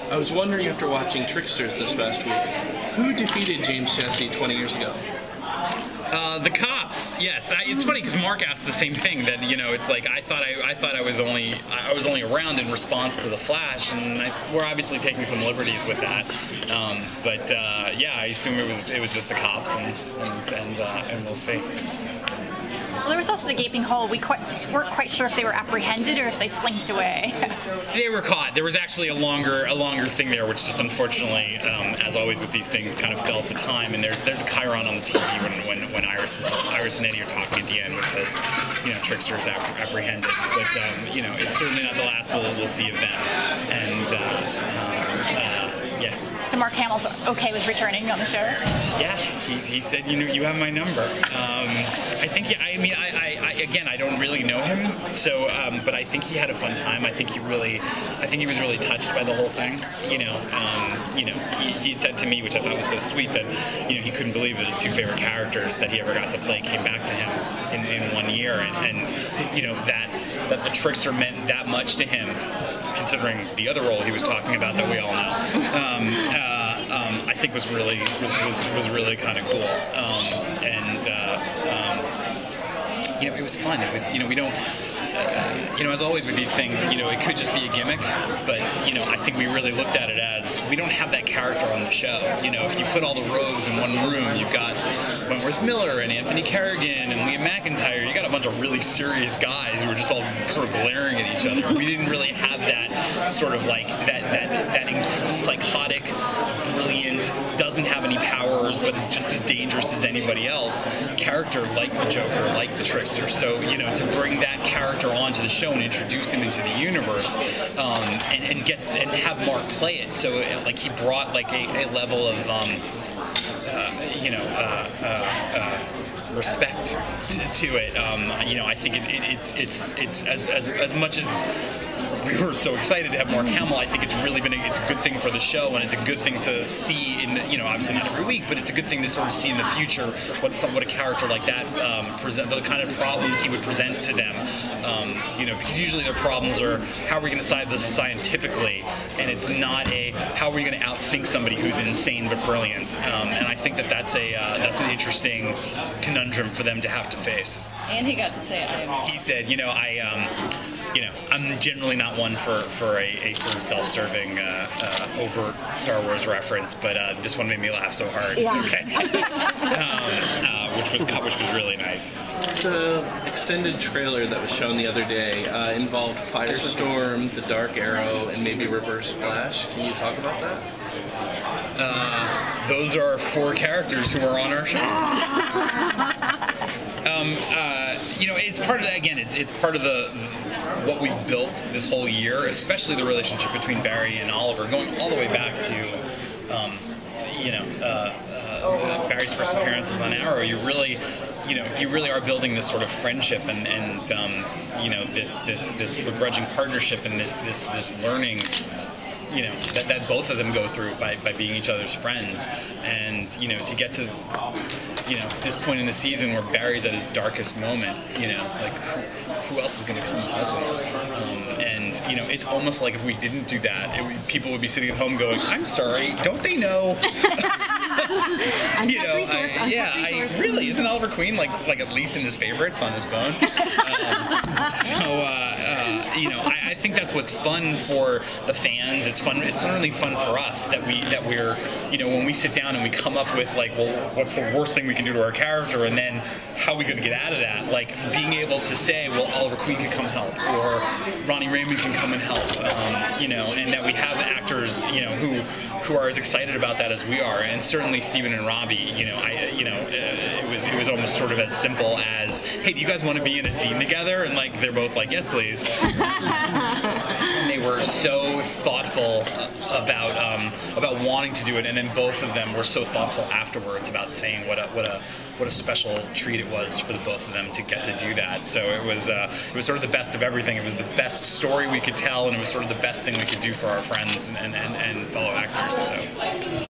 I was wondering, after watching Tricksters this past week, who defeated James Jesse 20 years ago? The cops. Yes, it's funny because Mark asked the same thing. That it's like I thought I was only around in response to the Flash, and we're obviously taking some liberties with that. But yeah, I assume it was just the cops, and we'll see. Well, there was also the gaping hole. We weren't quite sure if they were apprehended or if they slinked away. They were caught. There was actually a longer thing there, which just unfortunately, as always with these things, kind of fell to time. And there's a chyron on the TV when Iris and Eddie are talking at the end, which says, Trickster's apprehended. But it's certainly not the last we'll see of them. And yeah. So Mark Hamill's okay with returning on the show? Yeah, he said, you have my number. I think, again, I don't really know him, so, but I think he had a fun time. I think he was really touched by the whole thing. He had said to me, which I thought was so sweet, that, he couldn't believe that his two favorite characters that he ever got to play came back to him in 1 year, and that the Trickster meant that much to him, considering the other role he was talking about that we all know. I think was really kind of cool, it was fun. It was we don't as always with these things, it could just be a gimmick, but I think we really looked at it as we don't have that character on the show. If you put all the rogues in one room, you've got Wentworth Miller and Anthony Kerrigan and Liam McIntyre. You got a bunch of really serious guys who are just all sort of glaring at each other. We didn't really have that sort of like that psychotic, brilliant, doesn't have any powers, but is just as dangerous as anybody else character like the Joker, like the Trickster. So to bring that character onto the show and introduce him into the universe, and have Mark play it. So like he brought like a level of respect to it. I think it's as much as we were so excited to have Mark Hamill. I think it's really it's a good thing for the show, and it's a good thing to see in obviously not every week, but it's a good thing to sort of see in the future what a character like that present, the kind of problems he would present to them. Because usually their problems are how are we going to solve this scientifically, and it's not how are we going to outthink somebody who's insane but brilliant. And I think that's an interesting conundrum for them to have to face. And he got to say He said, I'm generally not one for a sort of self-serving, overt Star Wars reference, but this one made me laugh so hard. Yeah. Okay. Which was really nice. The extended trailer that was shown the other day involved Firestorm, the Dark Arrow, and maybe Reverse Flash. Can you talk about that? Those are 4 characters who are on our show. It's part of that. Again, it's part of what we've built this whole year, especially the relationship between Barry and Oliver, going all the way back to, Barry's first appearances on Arrow. You really are building this sort of friendship and this begrudging partnership and this learning. That both of them go through by being each other's friends, and to get to this point in the season where Barry's at his darkest moment, like who else is going to come help him? And it's almost like if we didn't do that, people would be sitting at home going, "I'm sorry, don't they know?" Really isn't Oliver Queen like at least in his favorites on his phone? I think that's what's fun for the fans. It's fun. It's certainly fun for us that we're when we sit down and we come up with like, well, what's the worst thing we can do to our character, and then how are we going to get out of that? Like being able to say, well, Oliver Queen could come help, or Ronnie Raymond can come and help, and that we have actors who are as excited about that as we are, and certainly Stephen and Robbie. It was almost sort of as simple as, hey, do you guys want to be in a scene together? And like they're both like, yes, please. And they were so thoughtful about wanting to do it, and then both of them were so thoughtful afterwards about saying what a special treat it was for the both of them to get to do that. So it was sort of the best of everything. It was the best story we could tell, and it was sort of the best thing we could do for our friends and fellow actors. So.